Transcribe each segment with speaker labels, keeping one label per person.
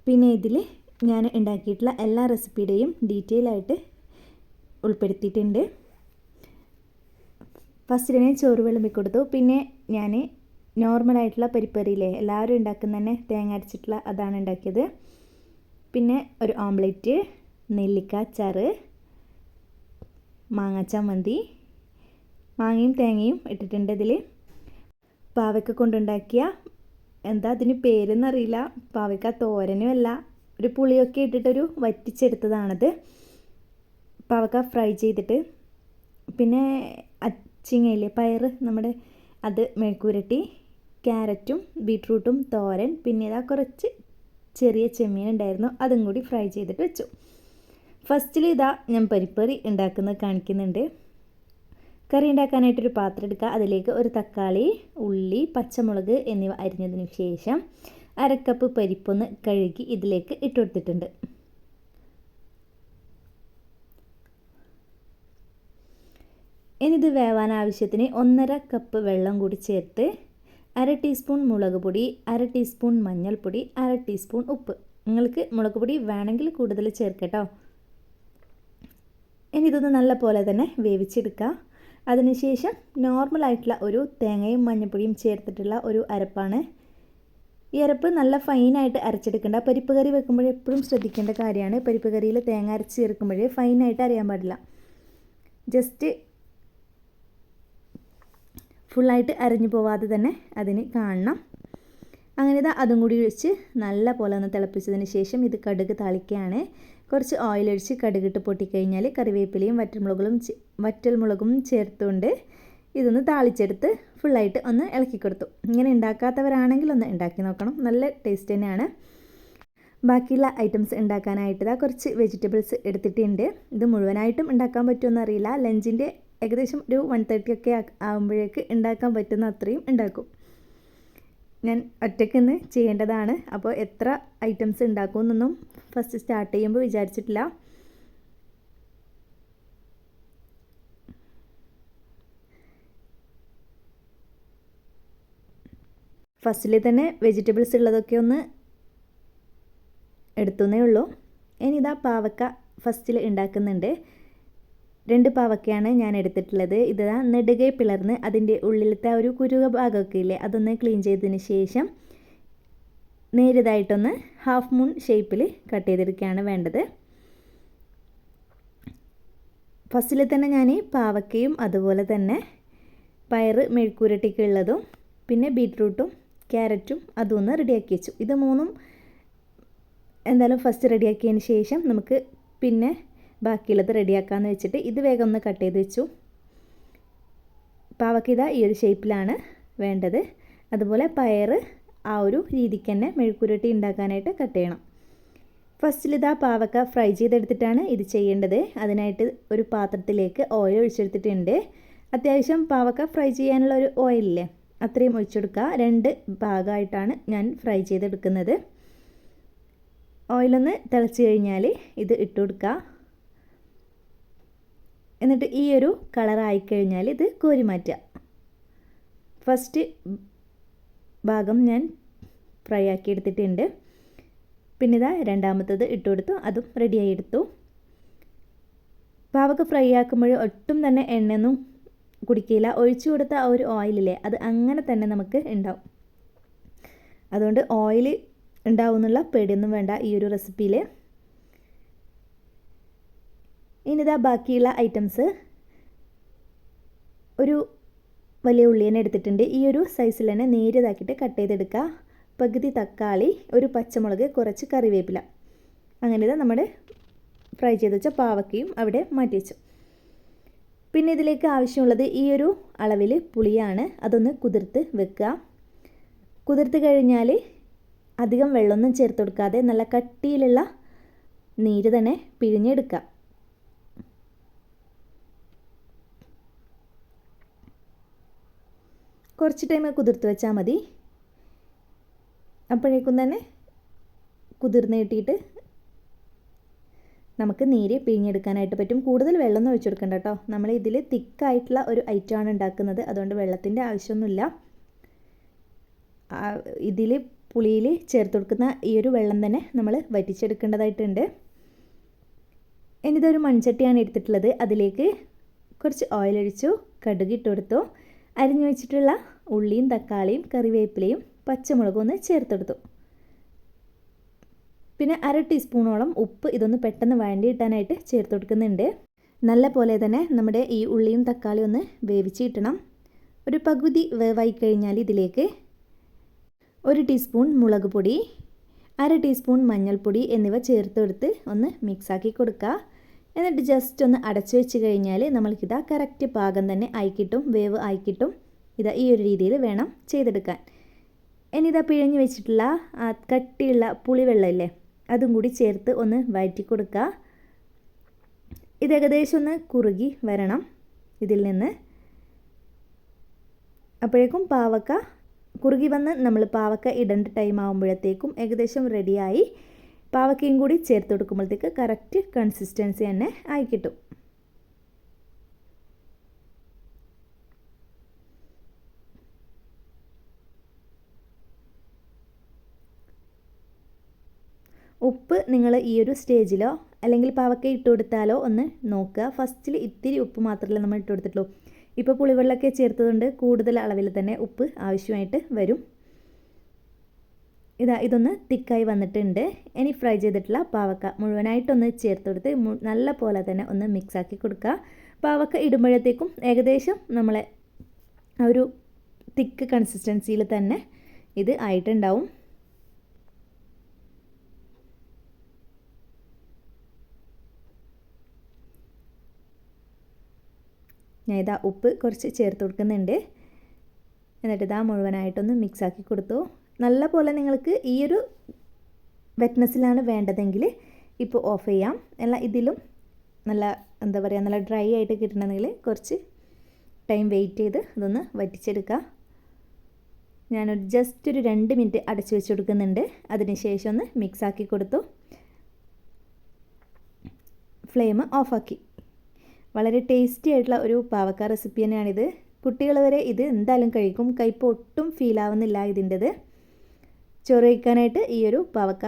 Speaker 1: പിന്നെ ഇതിൽ ഞാൻ ഉണ്ടാക്കിയിട്ടുള്ള എല്ലാ റെസിപ്പിയുടെയും ഡീറ്റെയിൽ ആയിട്ട് ഉൾപ്പെടുത്തിയിട്ടുണ്ട്. ഫസ്റ്റ് തന്നെ ചോറ് വിളമ്പി കൊടുത്തു. പിന്നെ ഞാൻ നോർമലായിട്ടുള്ള പരിപ്പറിയില്ലേ എല്ലാവരും ഉണ്ടാക്കുന്ന തന്നെ തേങ്ങ അരച്ചിട്ടുള്ള അതാണ് ഉണ്ടാക്കിയത്. പിന്നെ ഒരു ഓംലെറ്റ്, നെല്ലിക്ക അച്ചാറ്, മാങ്ങ ചമ്മന്തി, മാങ്ങയും തേങ്ങയും ഇട്ടിട്ടുണ്ട്. ഇതിൽ പാവയ്ക്ക കൊണ്ടുണ്ടാക്കിയ എന്താ അതിന് പേരെന്നറിയില്ല, പാവയ്ക്ക തോരനും അല്ല, ഒരു പുളിയൊക്കെ ഇട്ടിട്ടൊരു വറ്റിച്ചെടുത്തതാണത്. പാവയ്ക്ക ഫ്രൈ ചെയ്തിട്ട്, പിന്നെ അച്ചിങ്ങയില്ലേ പയർ നമ്മുടെ അത് മെഴുക്കുരട്ടി, ക്യാരറ്റും ബീട്രൂട്ടും തോരൻ, പിന്നെ ഇതാ കുറച്ച് ചെറിയ ചെമ്മീൻ ഉണ്ടായിരുന്നു, അതും കൂടി ഫ്രൈ ചെയ്തിട്ട് വെച്ചു. ഫസ്റ്റിൽ ഇതാ ഞാൻ പരിപ്പറി ഉണ്ടാക്കുന്നത് കാണിക്കുന്നുണ്ട്. കറി ഉണ്ടാക്കാനായിട്ടൊരു പാത്രം എടുക്കുക. അതിലേക്ക് ഒരു തക്കാളി, ഉള്ളി, പച്ചമുളക് എന്നിവ അരിഞ്ഞതിന് ശേഷം 1/2 കപ്പ് പരിപ്പൊന്ന് കഴുകി ഇതിലേക്ക് ഇട്ട് കൊടുത്തിട്ടുണ്ട്. ഇനി ഇത് വേവാൻ ആവശ്യത്തിന് 1/2 കപ്പ് വെള്ളം കൂടി ചേർത്ത് 1/2 ടീസ്പൂൺ മുളക് പൊടി, 1/2 ടീസ്പൂൺ മഞ്ഞൾപ്പൊടി, 1/2 ടീസ്പൂൺ ഉപ്പ്. നിങ്ങൾക്ക് മുളക് പൊടി വേണമെങ്കിൽ കൂടുതൽ ചേർക്കട്ടോ. ഇനി ഇതൊന്ന് നല്ല പോലെ തന്നെ വേവിച്ചെടുക്കുക. അതിനുശേഷം നോർമലായിട്ടുള്ള ഒരു തേങ്ങയും മഞ്ഞൾപ്പൊടിയും ചേർത്തിട്ടുള്ള ഒരു അരപ്പാണ്. ഈ അരപ്പ് നല്ല ഫൈനായിട്ട് അരച്ചെടുക്കേണ്ട. പരിപ്പ് കറി വെക്കുമ്പോൾ എപ്പോഴും ശ്രദ്ധിക്കേണ്ട കാര്യമാണ്. പരിപ്പ് കറിയിൽ തേങ്ങ അരച്ച് ചേർക്കുമ്പോൾ ഫൈനായിട്ട് അരയാൻ പാടില്ല. ജസ്റ്റ് ഫുള്ളായിട്ട് അരഞ്ഞു പോവാതെ തന്നെ അതിന് കാണണം. അങ്ങനെ ഇതാ അതും കൂടി ഒഴിച്ച് നല്ല പോലെ ഒന്ന് തിളപ്പിച്ചതിന് ശേഷം ഇത് കടുക് താളിക്കുകയാണ്. കുറച്ച് ഓയിലൊഴിച്ച് കടുകിട്ട് പൊട്ടിക്കഴിഞ്ഞാൽ കറിവേപ്പിലയും വറ്റൽമുളകും ചേർത്തുകൊണ്ട് ഇതൊന്ന് താളിച്ചെടുത്ത് ഫുള്ളായിട്ട് ഒന്ന് ഇളക്കി കൊടുത്തു. ഇങ്ങനെ ഉണ്ടാക്കാത്തവരാണെങ്കിൽ ഒന്ന് ഉണ്ടാക്കി നോക്കണം, നല്ല ടേസ്റ്റ് തന്നെയാണ്. ബാക്കിയുള്ള ഐറ്റംസ് ഉണ്ടാക്കാനായിട്ട് ഇതാ കുറച്ച് വെജിറ്റബിൾസ് എടുത്തിട്ടുണ്ട്. ഇത് മുഴുവനായിട്ടും ഉണ്ടാക്കാൻ പറ്റുമെന്ന് അറിയില്ല. ലഞ്ചിൻ്റെ ഏകദേശം ഒരു 1:30 ഒക്കെ ആകുമ്പോഴേക്ക് ഉണ്ടാക്കാൻ പറ്റുന്ന അത്രയും ഉണ്ടാക്കും. ഞാൻ ഒറ്റയ്ക്ക് ചെയ്യേണ്ടതാണ്. അപ്പോൾ എത്ര ഐറ്റംസ് ഉണ്ടാക്കുമെന്നൊന്നും ഫസ്റ്റ് സ്റ്റാർട്ട് ചെയ്യുമ്പോൾ വിചാരിച്ചിട്ടില്ല. ഫസ്റ്റിൽ തന്നെ വെജിറ്റബിൾസ് ഉള്ളതൊക്കെ ഒന്ന് എടുത്തുന്നേ ഉള്ളൂ. ഇനി ഇതാ പാവക്ക ഫസ്റ്റിൽ ഉണ്ടാക്കുന്നുണ്ട്. 2 പാവക്കയാണ് ഞാൻ എടുത്തിട്ടുള്ളത്. ഇതാ നെടുകെ പിളർന്ന് അതിൻ്റെ ഉള്ളിലത്തെ ഒരു കുരുക ഭാഗമൊക്കെ ഇല്ലേ അതൊന്ന് ക്ലീൻ ചെയ്തതിന് ശേഷം നേരിയതായിട്ടൊന്ന് ഹാഫ് മൂൺ ഷേപ്പിൽ കട്ട് ചെയ്തെടുക്കുകയാണ് വേണ്ടത്. ഫസ്റ്റിൽ തന്നെ ഞാൻ പാവക്കയും അതുപോലെ തന്നെ പയർ മെഴുക്കുരട്ടിക്കുള്ളതും പിന്നെ ബീട്രൂട്ടും ക്യാരറ്റും അതും ഒന്ന് റെഡിയാക്കി വെച്ചു. ഇത് 3ഉം എന്തായാലും ഫസ്റ്റ് റെഡിയാക്കിയതിന് ശേഷം നമുക്ക് പിന്നെ ബാക്കിയുള്ളത് റെഡിയാക്കാമെന്ന് വെച്ചിട്ട് ഇത് വേഗം ഒന്ന് കട്ട് ചെയ്ത് വെച്ചു. പാവക്ക ഇതാ ഈ ഒരു ഷേപ്പിലാണ് വേണ്ടത്. അതുപോലെ പയർ ആ ഒരു രീതിക്ക് തന്നെ മെഴുക്കുരട്ടി ഉണ്ടാക്കാനായിട്ട് കട്ട് ചെയ്യണം. ഫസ്റ്റിൽ ഇതാ പാവക്ക ഫ്രൈ ചെയ്തെടുത്തിട്ടാണ് ഇത് ചെയ്യേണ്ടത്. അതിനായിട്ട് ഒരു പാത്രത്തിലേക്ക് ഓയിൽ ഒഴിച്ചെടുത്തിട്ടുണ്ട്. അത്യാവശ്യം പാവക്ക ഫ്രൈ ചെയ്യാനുള്ള ഒരു ഓയിലില്ലേ അത്രയും ഒഴിച്ചെടുക്കുക. 2 ഭാഗമായിട്ടാണ് ഞാൻ ഫ്രൈ ചെയ്തെടുക്കുന്നത്. ഓയിലൊന്ന് തിളച്ച് കഴിഞ്ഞാൽ ഇത് ഇട്ട് കൊടുക്കുക. എന്നിട്ട് ഈ ഒരു കളറായിക്കഴിഞ്ഞാൽ ഇത് കോരി മാറ്റുക. ഫസ്റ്റ് ഭാഗം ഞാൻ ഫ്രൈ ആക്കി എടുത്തിട്ടുണ്ട്. പിന്നെ ഇതാ രണ്ടാമത്തത് ഇട്ട് കൊടുത്തു, അതും റെഡിയായി എടുത്തു. പാവക്ക ഫ്രൈ ആക്കുമ്പോൾ ഒട്ടും തന്നെ എണ്ണയൊന്നും കുടിക്കില്ല. ഒഴിച്ചു കൊടുത്ത ആ ഒരു ഓയിലില്ലേ അത് അങ്ങനെ തന്നെ നമുക്ക് ഉണ്ടാവും. അതുകൊണ്ട് ഓയിൽ ഉണ്ടാവുമെന്നുള്ള പേടിയൊന്നും വേണ്ട ഈ ഒരു റെസിപ്പിയിൽ. ഇനിതാ ബാക്കിയുള്ള ഐറ്റംസ് ഒരു വലിയ ഉള്ളി തന്നെ എടുത്തിട്ടുണ്ട്. ഈ ഒരു സൈസിൽ തന്നെ നേരിയതാക്കിയിട്ട് കട്ട് ചെയ്തെടുക്കുക. പകുതി തക്കാളി, ഒരു പച്ചമുളക്, കുറച്ച് കറിവേപ്പില. അങ്ങനെ ഇതാ നമ്മുടെ ഫ്രൈ ചെയ്ത് വെച്ച പാവക്കയും അവിടെ മാറ്റി വെച്ചു. പിന്നെ ഇതിലേക്ക് ആവശ്യമുള്ളത് ഈ ഒരു അളവിൽ പുളിയാണ്. അതൊന്ന് കുതിർത്ത് വെക്കുക. കുതിർത്ത് കഴിഞ്ഞാൽ അധികം വെള്ളമൊന്നും ചേർത്ത് കൊടുക്കാതെ നല്ല കട്ടിയിലുള്ള നീര് തന്നെ പിഴിഞ്ഞെടുക്കുക. കുറച്ച് ടൈം കുതിർത്ത് വെച്ചാൽ മതി. അപ്പോഴേക്കും തന്നെ കുതിർന്ന് കിട്ടിയിട്ട് നമുക്ക് നീര് പിഴിഞ്ഞെടുക്കാനായിട്ട് പറ്റും. കൂടുതൽ വെള്ളമൊന്നും ഒഴിച്ചു കൊടുക്കണ്ട കേട്ടോ. നമ്മൾ ഇതിൽ തിക്കായിട്ടുള്ള ഒരു ഐറ്റമാണ് ഉണ്ടാക്കുന്നത്. അതുകൊണ്ട് വെള്ളത്തിൻ്റെ ആവശ്യമൊന്നുമില്ല. ഇതിൽ പുളിയിൽ ചേർത്ത് കൊടുക്കുന്ന ഈ ഒരു വെള്ളം തന്നെ നമ്മൾ വറ്റിച്ചെടുക്കേണ്ടതായിട്ടുണ്ട്. ഇനിയിതൊരു മൺചട്ടിയാണ് എടുത്തിട്ടുള്ളത്. അതിലേക്ക് കുറച്ച് ഓയിൽ ഒഴിച്ചു, കടുക് ഇട്ട് കൊടുത്തു, അരിഞ്ഞു വെച്ചിട്ടുള്ള ഉള്ളിയും തക്കാളിയും കറിവേപ്പിലയും പച്ചമുളകും ഒന്ന് ചേർത്തെടുത്തു. പിന്നെ 1/2 ടീസ്പൂണോളം ഉപ്പ് ഇതൊന്ന് പെട്ടെന്ന് വഴണ്ടി ഇട്ടാനായിട്ട് ചേർത്ത് കൊടുക്കുന്നുണ്ട്. നല്ല പോലെ തന്നെ നമ്മുടെ ഈ ഉള്ളിയും തക്കാളിയും ഒന്ന് വേവിച്ച് കിട്ടണം. ഒരു പകുതി വേവായി കഴിഞ്ഞാൽ ഇതിലേക്ക് 1 ടീസ്പൂൺ മുളക് പൊടി, 1/2 ടീസ്പൂൺ മഞ്ഞൾപ്പൊടി എന്നിവ ചേർത്തെടുത്ത് ഒന്ന് മിക്സാക്കി കൊടുക്കുക. എന്നിട്ട് ജസ്റ്റ് ഒന്ന് അടച്ചു വെച്ച് കഴിഞ്ഞാൽ നമ്മൾക്കിതാ കറക്റ്റ് പാകം തന്നെ ആയിക്കിട്ടും, വേവ് ആയിക്കിട്ടും. ഇതാ ഈ ഒരു രീതിയിൽ വേണം ചെയ്തെടുക്കാൻ. ഇനി ഇതാ പിഴിഞ്ഞ് വെച്ചിട്ടുള്ള ആ കട്ടിയുള്ള പുളിവെള്ളമില്ലേ, അതും കൂടി ചേർത്ത് ഒന്ന് വഴറ്റി കൊടുക്കുക. ഇത് ഏകദേശം ഒന്ന് കുറുകി വരണം ഇതിൽ നിന്ന്. അപ്പോഴേക്കും പാവക്ക കുറുകി വന്ന് നമ്മൾ പാവക്ക ഇടേണ്ട ടൈം ആകുമ്പോഴത്തേക്കും ഏകദേശം റെഡിയായി. പാവക്കയും കൂടി ചേർത്ത് കൊടുക്കുമ്പോഴത്തേക്ക് കറക്റ്റ് കൺസിസ്റ്റൻസി തന്നെ ആയി കിട്ടും. ഉപ്പ് നിങ്ങൾ ഈ ഒരു സ്റ്റേജിലോ അല്ലെങ്കിൽ പാവക്ക ഇട്ട് കൊടുത്താലോ ഒന്ന് നോക്കുക. ഫസ്റ്റിൽ ഇത്തിരി ഉപ്പ് മാത്രമല്ല നമ്മൾ ഇട്ട് കൊടുത്തിട്ടുള്ളൂ. ഇപ്പോൾ പുളിവെള്ളമൊക്കെ ചേർത്തതുകൊണ്ട് കൂടുതൽ അളവിൽ തന്നെ ഉപ്പ് ആവശ്യമായിട്ട് വരും. ഇതൊന്ന് തിക്കായി വന്നിട്ടുണ്ട്. ഇനി ഫ്രൈ ചെയ്തിട്ടുള്ള പാവക്ക മുഴുവനായിട്ടൊന്ന് ചേർത്ത് കൊടുത്ത് നല്ല പോലെ തന്നെ ഒന്ന് മിക്സാക്കി കൊടുക്കുക. പാവക്ക ഇടുമ്പോഴത്തേക്കും ഏകദേശം നമ്മളെ ആ ഒരു തിക്ക് കൺസിസ്റ്റൻസിയിൽ തന്നെ ഇത് ആയിട്ടുണ്ടാവും. ഞാൻ ഇതാ ഉപ്പ് കുറച്ച് ചേർത്ത് കൊടുക്കുന്നുണ്ട്. എന്നിട്ട് ഇതാ മുഴുവനായിട്ടൊന്ന് മിക്സാക്കി കൊടുത്തു. നല്ല പോലെ നിങ്ങൾക്ക് ഈ ഒരു വെറ്റ്നസ്സിലാണ് വേണ്ടതെങ്കിൽ ഇപ്പോൾ ഓഫ് ചെയ്യാം. അല്ല ഇതിലും നല്ല എന്താ പറയുക, നല്ല ഡ്രൈ ആയിട്ട് കിട്ടണമെങ്കിൽ കുറച്ച് ടൈം വെയിറ്റ് ചെയ്ത് അതൊന്ന് വറ്റിച്ചെടുക്കുക. ഞാനൊരു ജസ്റ്റ് ഒരു 2 മിനിറ്റ് അടച്ചു വെച്ച് കൊടുക്കുന്നുണ്ട്. അതിന് ശേഷം ഒന്ന് മിക്സാക്കി കൊടുത്തു. ഫ്ലെയിം ഓഫാക്കി. വളരെ ടേസ്റ്റി ആയിട്ടുള്ള ഒരു പാവക്ക റെസിപ്പി തന്നെയാണിത്. കുട്ടികൾ വരെ ഇത് എന്തായാലും കഴിക്കും. കയ്പ്പ് ഒട്ടും ഫീൽ ആവുന്നില്ല ഇതിൻ്റെത്. ചോറ് കഴിക്കാനായിട്ട് ഈ ഒരു പാവക്ക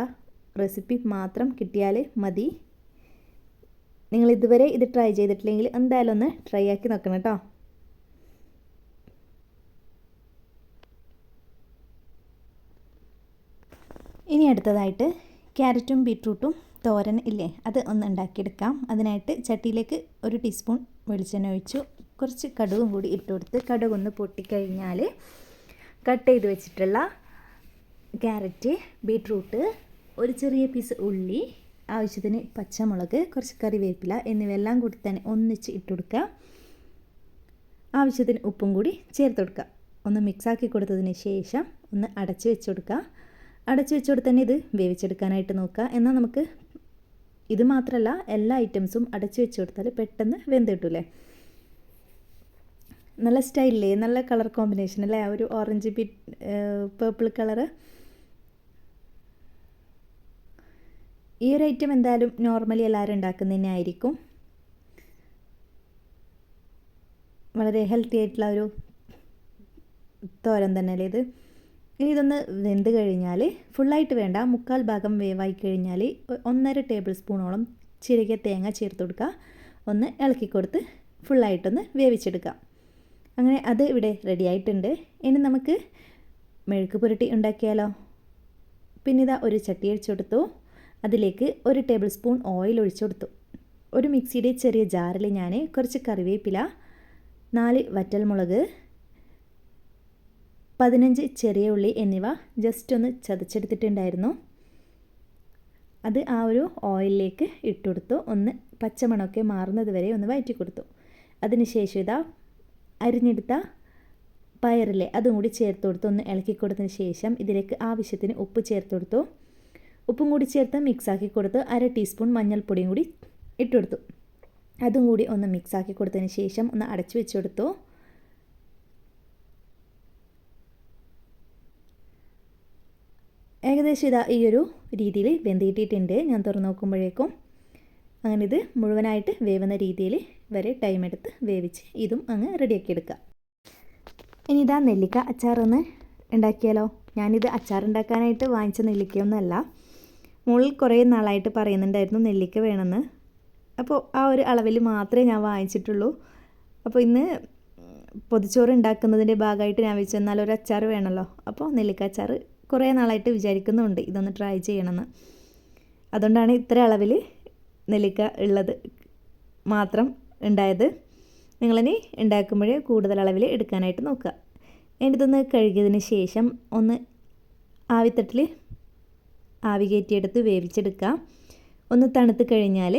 Speaker 1: റെസിപ്പി മാത്രം കിട്ടിയാൽ മതി. നിങ്ങൾ ഇതുവരെ ഇത് ട്രൈ ചെയ്തിട്ടില്ലെങ്കിൽ എന്തായാലും ഒന്ന് ട്രൈ ആക്കി നോക്കണം കേട്ടോ. ഇനി അടുത്തതായിട്ട് ക്യാരറ്റും ബീട്രൂട്ടും തോരൻ ഇല്ലേ, അത് ഒന്ന് ഉണ്ടാക്കിയെടുക്കാം. അതിനായിട്ട് ചട്ടിയിലേക്ക് 1 ടീസ്പൂൺ വെളിച്ചെണ്ണ ഒഴിച്ചു, കുറച്ച് കടുകും കൂടി ഇട്ട് കൊടുത്ത് കടുകൊന്ന് പൊട്ടിക്കഴിഞ്ഞാൽ കട്ട് ചെയ്ത് വെച്ചിട്ടുള്ള ക്യാരറ്റ്, ബീട്രൂട്ട്, ഒരു ചെറിയ പീസ് ഉള്ളി, ആവശ്യത്തിന് പച്ചമുളക്, കുറച്ച് കറിവേപ്പില എന്നിവയെല്ലാം കൂടി തന്നെ ഒന്നിച്ച് ഇട്ട് കൊടുക്കുക. ആവശ്യത്തിന് ഉപ്പും കൂടി ചേർത്ത് കൊടുക്കുക. ഒന്ന് മിക്സാക്കി കൊടുത്തതിന് ശേഷം ഒന്ന് അടച്ച് വെച്ച് കൊടുക്കുക. അടച്ച് വെച്ചോടെ തന്നെ ഇത് വേവിച്ചെടുക്കാനായിട്ട് നോക്കുക. എന്നാൽ നമുക്ക് ഇത് മാത്രമല്ല എല്ലാ ഐറ്റംസും അടച്ച് വെച്ച് കൊടുത്താൽ പെട്ടെന്ന് വെന്ത് കിട്ടൂലേ. നല്ല സ്റ്റൈലില്ലേ, നല്ല കളർ കോമ്പിനേഷൻ അല്ലേ, ഒരു ഓറഞ്ച് പേർപ്പിൾ കളറ്. ഈ ഒരു ഐറ്റം എന്തായാലും നോർമലി എല്ലാവരും ഉണ്ടാക്കുന്നതന്നെ ആയിരിക്കും. വളരെ ഹെൽത്തി ആയിട്ടുള്ള ഒരു തോരൻ തന്നെയല്ലേ ഇത്. ഇനി ഇതൊന്ന് വെന്ത് കഴിഞ്ഞാൽ ഫുള്ളായിട്ട് വേണ്ട, 1/4 ഭാഗം വേവായി കഴിഞ്ഞാൽ 1.5 ടേബിൾ സ്പൂണോളം ചിരകിയ തേങ്ങ ചേർത്ത് കൊടുക്കുക. ഒന്ന് ഇളക്കി കൊടുത്ത് ഫുള്ളായിട്ടൊന്ന് വേവിച്ചെടുക്കുക. അങ്ങനെ അത് ഇവിടെ റെഡി ആയിട്ടുണ്ട്. ഇനി നമുക്ക് മെഴുക്ക് പുരട്ടി ഉണ്ടാക്കിയാലോ. പിന്നെ ഇതാ ഒരു ചട്ടി ഒഴിച്ചു കൊടുത്തു. അതിലേക്ക് 1 ടേബിൾ സ്പൂൺ ഓയിൽ ഒഴിച്ചു കൊടുത്തു. ഒരു മിക്സിയുടെ ചെറിയ ജാറിൽ ഞാൻ കുറച്ച് കറിവേപ്പില, 4 വറ്റൽമുളക്, 15 ചെറിയ ഉള്ളി എന്നിവ ജസ്റ്റ് ഒന്ന് ചതച്ചെടുത്തിട്ടുണ്ടായിരുന്നു. അത് ആ ഒരു ഓയിലിലേക്ക് ഇട്ടുകൊടുത്തു. ഒന്ന് പച്ചമണമൊക്കെ മാറുന്നത് വരെ ഒന്ന് വഴറ്റി കൊടുത്തു. അതിനുശേഷം ഇതാ അരിഞ്ഞെടുത്ത പയറില്ലേ, അതും കൂടി ചേർത്ത് കൊടുത്ത് ഒന്ന് ഇളക്കി കൊടുത്തതിന് ശേഷം ഇതിലേക്ക് ആവശ്യത്തിന് ഉപ്പ് ചേർത്ത് കൊടുത്തു. ഉപ്പും കൂടി ചേർത്ത് മിക്സാക്കി കൊടുത്ത് 1/2 ടീസ്പൂൺ മഞ്ഞൾപ്പൊടിയും കൂടി ഇട്ട് കൊടുത്തു. അതും കൂടി ഒന്ന് മിക്സാക്കി കൊടുത്തതിന് ശേഷം ഒന്ന് അടച്ചു വെച്ച് കൊടുത്തു. ഏകദേശം ഇതാ ഈ ഒരു രീതിയിൽ വെന്തിട്ടിട്ടുണ്ട്. ഞാൻ തുറന്ന് നോക്കുമ്പോഴേക്കും അങ്ങനെ ഇത് മുഴുവനായിട്ട് വേവുന്ന രീതിയിൽ വരെ ടൈം എടുത്ത് വേവിച്ച് ഇതും അങ്ങ് റെഡിയാക്കി എടുക്കുക. ഇനി ഇതാ നെല്ലിക്ക അച്ചാറൊന്ന് ഉണ്ടാക്കിയാലോ? ഞാനിത് അച്ചാറുണ്ടാക്കാനായിട്ട് വാങ്ങിച്ച നെല്ലിക്കയൊന്നുമല്ല. മുകളിൽ കുറേ നാളായിട്ട് പറയുന്നുണ്ടായിരുന്നു നെല്ലിക്ക വേണമെന്ന്. അപ്പോൾ ആ ഒരു അളവിൽ മാത്രമേ ഞാൻ വാങ്ങിച്ചിട്ടുള്ളൂ. അപ്പോൾ ഇന്ന് പൊതിച്ചോറ് ഉണ്ടാക്കുന്നതിൻ്റെ ഭാഗമായിട്ട് ഞാൻ വെച്ച് എന്നാൽ ഒരു അച്ചാർ വേണമല്ലോ. അപ്പോൾ നെല്ലിക്ക അച്ചാർ കുറേ നാളായിട്ട് വിചാരിക്കുന്നുണ്ട് ഇതൊന്ന് ട്രൈ ചെയ്യണമെന്ന്. അതുകൊണ്ടാണ് ഇത്ര അളവിൽ നെല്ലിക്ക ഉള്ളത് മാത്രം ഉണ്ടായത്. നിങ്ങളിനി ഉണ്ടാക്കുമ്പോൾ കൂടുതൽ അളവിൽ എടുക്കാനായിട്ട് നോക്കുക. ഇതൊന്ന് കഴുകിയതിന് ശേഷം ഒന്ന് ആവിത്തട്ടിൽ ആവി കയറ്റിയെടുത്ത് വേവിച്ചെടുക്കുക. ഒന്ന് തണുത്ത് കഴിഞ്ഞാൽ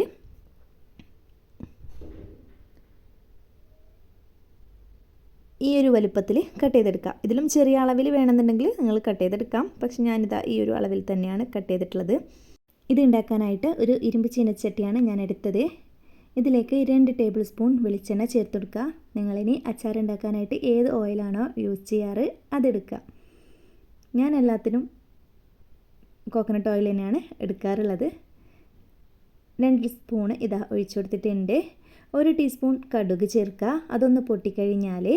Speaker 1: ഈ ഒരു വലുപ്പത്തിൽ കട്ട് ചെയ്തെടുക്കുക. ഇതിലും ചെറിയ അളവിൽ വേണമെന്നുണ്ടെങ്കിൽ നിങ്ങൾ കട്ട് ചെയ്തെടുക്കാം. പക്ഷെ ഞാനിതാ ഈ ഒരു അളവിൽ തന്നെയാണ് കട്ട് ചെയ്തിട്ടുള്ളത്. ഇത് ഉണ്ടാക്കാനായിട്ട് ഒരു ഇരുമ്പ് ചീനച്ചട്ടിയാണ് ഞാൻ എടുത്തത്. ഇതിലേക്ക് 2 ടേബിൾ സ്പൂൺ വെളിച്ചെണ്ണ ചേർത്ത് കൊടുക്കുക. നിങ്ങളിനി അച്ചാർ ഉണ്ടാക്കാനായിട്ട് ഏത് ഓയിലാണോ യൂസ് ചെയ്യാറ് അതെടുക്കുക. ഞാൻ എല്ലാത്തിനും കോക്കനട്ട് ഓയിൽ തന്നെയാണ് എടുക്കാറുള്ളത്. 2 സ്പൂൺ ഇതാ ഒഴിച്ചു കൊടുത്തിട്ടുണ്ട്. 1 ടീസ്പൂൺ കടുക് ചേർക്കുക. അതൊന്ന് പൊട്ടിക്കഴിഞ്ഞാൽ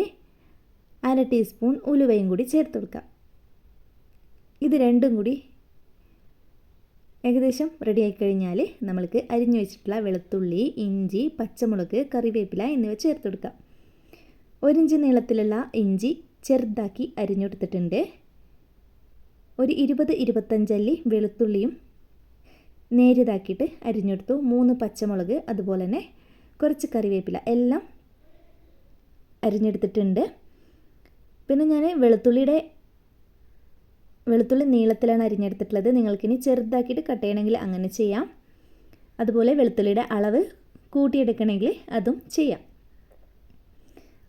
Speaker 1: 1/2 ടീസ്പൂൺ ഉലുവയും കൂടി ചേർത്ത് കൊടുക്കുക. ഇത് രണ്ടും കൂടി ഏകദേശം റെഡി ആയിക്കഴിഞ്ഞാൽ നമ്മൾക്ക് അരിഞ്ഞു വെച്ചിട്ടുള്ള വെളുത്തുള്ളി, ഇഞ്ചി, പച്ചമുളക്, കറിവേപ്പില എന്നിവ ചേർത്ത് കൊടുക്കാം. 1 ഇഞ്ച് നീളത്തിലുള്ള ഇഞ്ചി ചെറുതാക്കി അരിഞ്ഞെടുത്തിട്ടുണ്ട്. ഒരു 20-25 അല്ലി വെളുത്തുള്ളിയും നേരിയതാക്കിയിട്ട് അരിഞ്ഞെടുത്തു. 3 പച്ചമുളക്, അതുപോലെ തന്നെ കുറച്ച് കറിവേപ്പില എല്ലാം അരിഞ്ഞെടുത്തിട്ടുണ്ട്. പിന്നെ ഞാൻ വെളുത്തുള്ളി നീളത്തിലാണ് അരിഞ്ഞെടുത്തിട്ടുള്ളത്. നിങ്ങൾക്കിനി ചെറുതാക്കിയിട്ട് കട്ട് ചെയ്യണമെങ്കിൽ അങ്ങനെ ചെയ്യാം. അതുപോലെ വെളുത്തുള്ളിയുടെ അളവ് കൂട്ടിയെടുക്കണമെങ്കിൽ അതും ചെയ്യാം.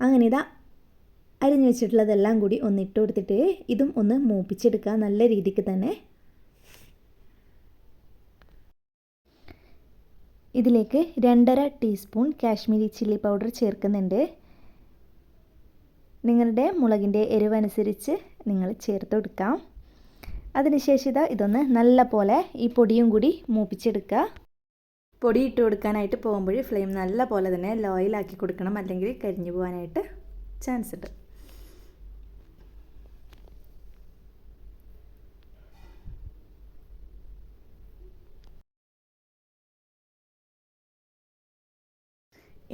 Speaker 1: അങ്ങനെ ഇതാ അരിഞ്ഞു വെച്ചിട്ടുള്ളതെല്ലാം കൂടി ഒന്ന് ഇട്ട് കൊടുത്തിട്ട് ഇതും ഒന്ന് മൂപ്പിച്ചെടുക്കുക നല്ല രീതിക്ക് തന്നെ. ഇതിലേക്ക് 2.5 ടീസ്പൂൺ കാശ്മീരി ചില്ലി പൗഡർ ചേർക്കുന്നുണ്ട്. നിങ്ങളുടെ മുളകിൻ്റെ എരിവനുസരിച്ച് നിങ്ങൾ ചേർത്ത് കൊടുക്കാം. അതിനുശേഷം ഇതൊന്ന് നല്ല പോലെ ഈ പൊടിയും കൂടി മൂപ്പിച്ചെടുക്കുക. പൊടി ഇട്ട് കൊടുക്കാനായിട്ട് പോകുമ്പോൾ ഫ്ലെയിം നല്ല പോലെ തന്നെ ലോയിലാക്കി കൊടുക്കണം, അല്ലെങ്കിൽ കരിഞ്ഞു പോകാനായിട്ട് ചാൻസ് ഉണ്ട്.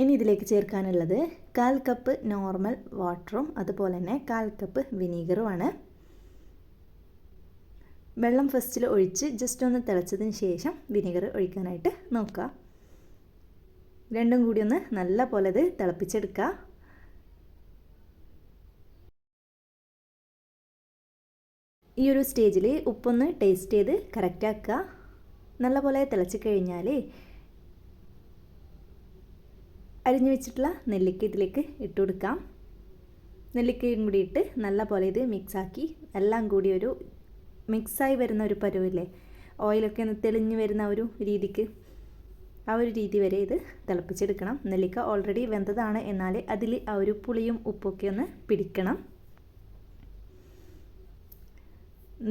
Speaker 1: ഇനി ഇതിലേക്ക് ചേർക്കാനുള്ളത് 1/4 കപ്പ് നോർമൽ വാട്ടറും അതുപോലെ തന്നെ 1/4 കപ്പ് വിനീഗറുമാണ്. വെള്ളം ഫസ്റ്റിൽ ഒഴിച്ച് ജസ്റ്റ് ഒന്ന് തിളച്ചതിന് ശേഷം വിനീഗർ ഒഴിക്കാനായിട്ട് നോക്കുക. രണ്ടും കൂടി ഒന്ന് നല്ല പോലെ ഇത് തിളപ്പിച്ചെടുക്കുക. ഈ ഒരു സ്റ്റേജിൽ ഉപ്പൊന്ന് ടേസ്റ്റ് ചെയ്ത് കറക്റ്റ് ആക്കുക. നല്ല പോലെ തിളച്ച് കഴിഞ്ഞാൽ അരിഞ്ഞു വെച്ചിട്ടുള്ള നെല്ലിക്ക ഇതിലേക്ക് ഇട്ട് കൊടുക്കാം. നെല്ലിക്കയും കൂടി ഇട്ട് നല്ല പോലെ ഇത് മിക്സാക്കി എല്ലാം കൂടി ഒരു മിക്സായി വരുന്ന ഒരു പരുവില്ലേ, ഓയിലൊക്കെ ഒന്ന് തെളിഞ്ഞ് വരുന്ന ഒരു രീതിക്ക്, ആ ഒരു രീതി വരെ ഇത് തിളപ്പിച്ചെടുക്കണം. നെല്ലിക്ക ഓൾറെഡി വെന്തതാണ്, എന്നാൽ അതിൽ ആ ഒരു പുളിയും ഉപ്പൊക്കെ ഒന്ന് പിടിക്കണം.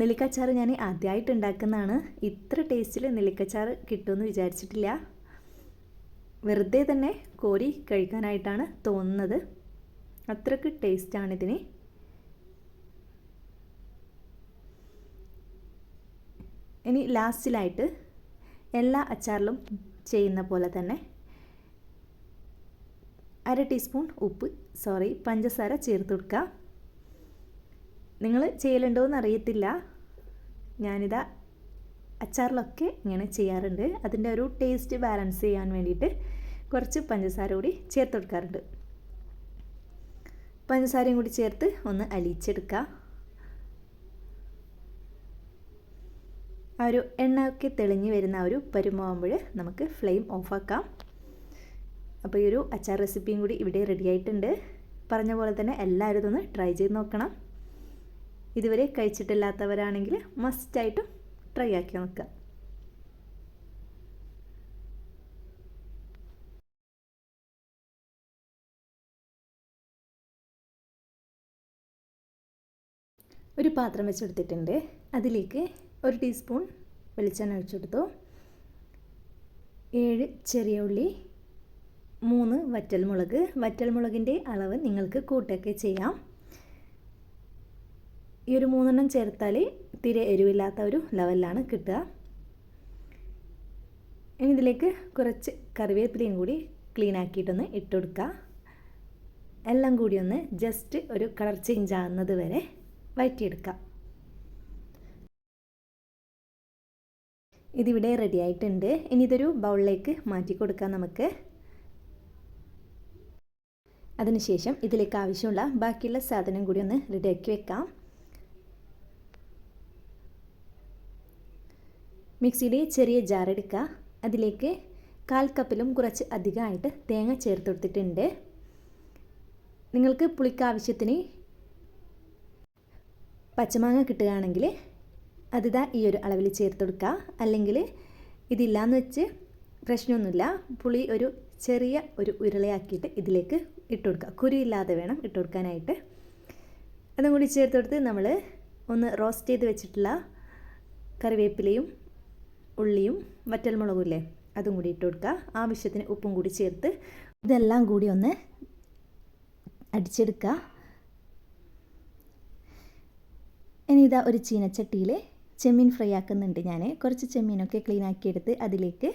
Speaker 1: നെല്ലിക്കച്ചാർ ഞാൻ ആദ്യമായിട്ട് ഉണ്ടാക്കുന്നതാണ്. ഇത്ര ടേസ്റ്റിൽ നെല്ലിക്കച്ചാർ കിട്ടുമെന്ന് വിചാരിച്ചിട്ടില്ല. വെറുതെ തന്നെ കോരി കഴിക്കാനായിട്ടാണ് തോന്നുന്നത്. അത്രയ്ക്ക് ടേസ്റ്റാണിതിന്. ഇനി ലാസ്റ്റിലായിട്ട് എല്ലാ അച്ചാറിലും ചെയ്യുന്ന പോലെ തന്നെ 1/2 ടീസ്പൂൺ പഞ്ചസാര ചേർത്ത് കൊടുക്കുക. നിങ്ങൾ ചെയ്യലുണ്ടോയെന്ന് അറിയത്തില്ല, ഞാനിതാ അച്ചാറിലൊക്കെ ഇങ്ങനെ ചെയ്യാറുണ്ട്. അതിൻ്റെ ഒരു ടേസ്റ്റ് ബാലൻസ് ചെയ്യാൻ വേണ്ടിയിട്ട് കുറച്ച് പഞ്ചസാര കൂടി ചേർത്ത് കൊടുക്കാറുണ്ട്. പഞ്ചസാരയും കൂടി ചേർത്ത് ഒന്ന് അലിയിച്ചെടുക്കുക. ആ ഒരു എണ്ണയൊക്കെ തെളിഞ്ഞ് വരുന്ന ആ ഒരു പരുമാവുമ്പോൾ നമുക്ക് ഫ്ലെയിം ഓഫാക്കാം. അപ്പോൾ ഈ ഒരു അച്ചാർ റെസിപ്പിയും കൂടി ഇവിടെ റെഡി ആയിട്ടുണ്ട്. പറഞ്ഞ പോലെ തന്നെ എല്ലാവരും ഇതൊന്ന് ട്രൈ ചെയ്ത് നോക്കണം. ഇതുവരെ കഴിച്ചിട്ടില്ലാത്തവരാണെങ്കിൽ മസ്റ്റായിട്ടും ട്രൈ ആക്കി നോക്കുക. ഒരു പാത്രം വെച്ചെടുത്തിട്ടുണ്ട്. അതിലേക്ക് 1 ടീസ്പൂൺ വെളിച്ചെണ്ണ ഒഴിച്ചെടുത്തു. 7 ചെറിയ ഉള്ളി, 3 വറ്റൽമുളക്. വറ്റൽമുളകിൻ്റെ അളവ് നിങ്ങൾക്ക് കൂട്ടൊക്കെ ചെയ്യാം. ഈ ഒരു 3 ചേർത്താൽ തീരെ എരിവില്ലാത്ത ഒരു ലെവലിലാണ് കിട്ടുക. ഇനി ഇതിലേക്ക് കുറച്ച് കറിവേപ്പിലയും കൂടി ക്ലീൻ ആക്കിയിട്ടൊന്ന് ഇട്ട് കൊടുക്കുക. എല്ലാം കൂടി ഒന്ന് ജസ്റ്റ് ഒരു കളർ ചേഞ്ച് ആകുന്നത് വരെ വഴറ്റിയെടുക്കാം. ഇതിവിടെ റെഡി ആയിട്ടുണ്ട്. ഇനി ഇതൊരു ബൗളിലേക്ക് മാറ്റി കൊടുക്കാം നമുക്ക്. അതിനുശേഷം ഇതിലേക്ക് ആവശ്യമുള്ള ബാക്കിയുള്ള സാധനം കൂടി ഒന്ന് റെഡിയാക്കി വെക്കാം. മിക്സിയുടെ ചെറിയ ജാർ എടുക്കുക. അതിലേക്ക് 1/4 കപ്പിലും കുറച്ച് അധികമായിട്ട് തേങ്ങ ചേർത്ത് കൊടുത്തിട്ടുണ്ട്. നിങ്ങൾക്ക് പുളിക്ക് ആവശ്യത്തിന് പച്ചമാങ്ങ കിട്ടുകയാണെങ്കിൽ അതിതാ ഈ ഒരു അളവിൽ ചേർത്ത് കൊടുക്കുക. അല്ലെങ്കിൽ ഇതില്ലാന്ന് വെച്ച് പ്രശ്നമൊന്നുമില്ല. പുളി ഒരു ചെറിയ ഒരു ഉരുളയാക്കിയിട്ട് ഇതിലേക്ക് ഇട്ട് കൊടുക്കുക. കുരുയില്ലാതെ വേണം ഇട്ട് കൊടുക്കാനായിട്ട്. അതും കൂടി ചേർത്ത് കൊടുത്ത് നമ്മൾ ഒന്ന് റോസ്റ്റ് ചെയ്ത് വെച്ചിട്ടുള്ള കറിവേപ്പിലയും ഉള്ളിയും വറ്റൽമുളകും ഇല്ലേ, അതും കൂടി ഇട്ട് കൊടുക്കുക. ആവശ്യത്തിന് ഉപ്പും കൂടി ചേർത്ത് ഇതെല്ലാം കൂടി ഒന്ന് അടിച്ചെടുക്കുക. ഇനി ഇതാ ഒരു ചീനച്ചട്ടിയിൽ ചെമ്മീൻ ഫ്രൈ ആക്കുന്നുണ്ട് ഞാൻ. കുറച്ച് ചെമ്മീനൊക്കെ ക്ലീൻ ആക്കിയെടുത്ത് അതിലേക്ക്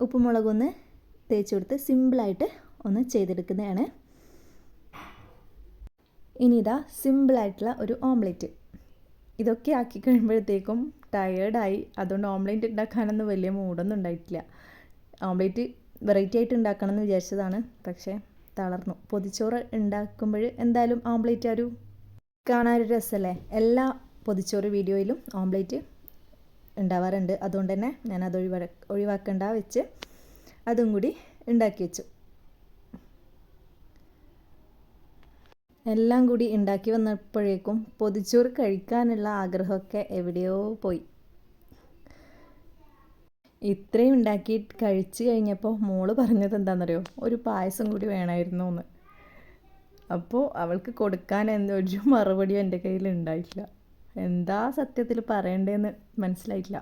Speaker 1: ഉപ്പും മുളകൊന്ന് തേച്ച് കൊടുത്ത് സിമ്പിളായിട്ട് ഒന്ന് ചെയ്തെടുക്കുന്നതാണ്. ഇനി ഇതാ സിമ്പിളായിട്ടുള്ള ഒരു ഓംലെറ്റ്. ഇതൊക്കെ ആക്കി കഴിയുമ്പോഴത്തേക്കും ടയേർഡായി. അതുകൊണ്ട് ഓംലെറ്റ് ഉണ്ടാക്കാനൊന്നും വലിയ മൂടൊന്നും ഉണ്ടായിട്ടില്ല. ഓംലെറ്റ് വെറൈറ്റി ആയിട്ട് ഉണ്ടാക്കണം എന്ന് വിചാരിച്ചതാണ്, പക്ഷേ തളർന്നു. പൊതിച്ചോറ് ഉണ്ടാക്കുമ്പോൾ എന്തായാലും ഓംലെറ്റ് ഒരു കാണാനൊരു രസമല്ലേ. എല്ലാ പൊതിച്ചോറ് വീഡിയോയിലും ഓംലെറ്റ് ഉണ്ടാവാറുണ്ട്. അതുകൊണ്ട് തന്നെ ഞാനത് ഒഴിവാക്കണ്ട വെച്ച് അതും കൂടി ഉണ്ടാക്കി വെച്ചു. എല്ലാം കൂടി ഉണ്ടാക്കി വന്നപ്പോഴേക്കും പൊതിച്ചോറ് കഴിക്കാനുള്ള ആഗ്രഹമൊക്കെ എവിടെയോ പോയി. ഇത്രയും ഉണ്ടാക്കി കഴിച്ച് കഴിഞ്ഞപ്പോൾ മോള് പറഞ്ഞത് എന്താണെന്നറിയോ, ഒരു പായസം കൂടി വേണമായിരുന്നു എന്ന്. അപ്പോൾ അവൾക്ക് കൊടുക്കാൻ ഒരു മറുപടിയും എൻ്റെ കയ്യിൽ ഉണ്ടായിട്ടില്ല. എന്താ സത്യത്തിൽ പറയണ്ടേന്ന് മനസ്സിലായിട്ടില്ല.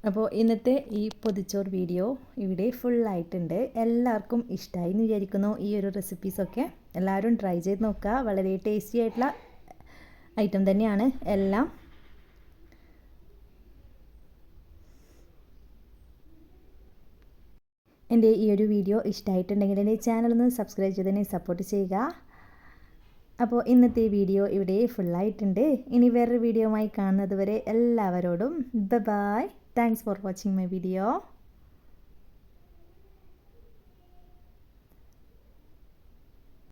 Speaker 1: അപ്പോൾ ഇന്നത്തെ ഈ പൊതിച്ചോറ് വീഡിയോ ഇവിടെ ഫുള്ളായിട്ടുണ്ട്. എല്ലാവർക്കും ഇഷ്ടമായി എന്ന് വിചാരിക്കുന്നു. ഈ ഒരു റെസിപ്പീസൊക്കെ എല്ലാവരും ട്രൈ ചെയ്ത് നോക്കുക. വളരെ ടേസ്റ്റി ആയിട്ടുള്ള ഐറ്റം തന്നെയാണ് എല്ലാം. എൻ്റെ ഈ ഒരു വീഡിയോ ഇഷ്ടമായിട്ടുണ്ടെങ്കിൽ എൻ്റെ ചാനലൊന്ന് സബ്സ്ക്രൈബ് ചെയ്തതിനെ സപ്പോർട്ട് ചെയ്യുക. അപ്പോൾ ഇന്നത്തെ വീഡിയോ ഇവിടെ ഫുള്ളായിട്ടുണ്ട്. ഇനി വേറൊരു വീഡിയോയുമായി കാണുന്നത് വരെ എല്ലാവരോടും bye. Thanks for watching my video.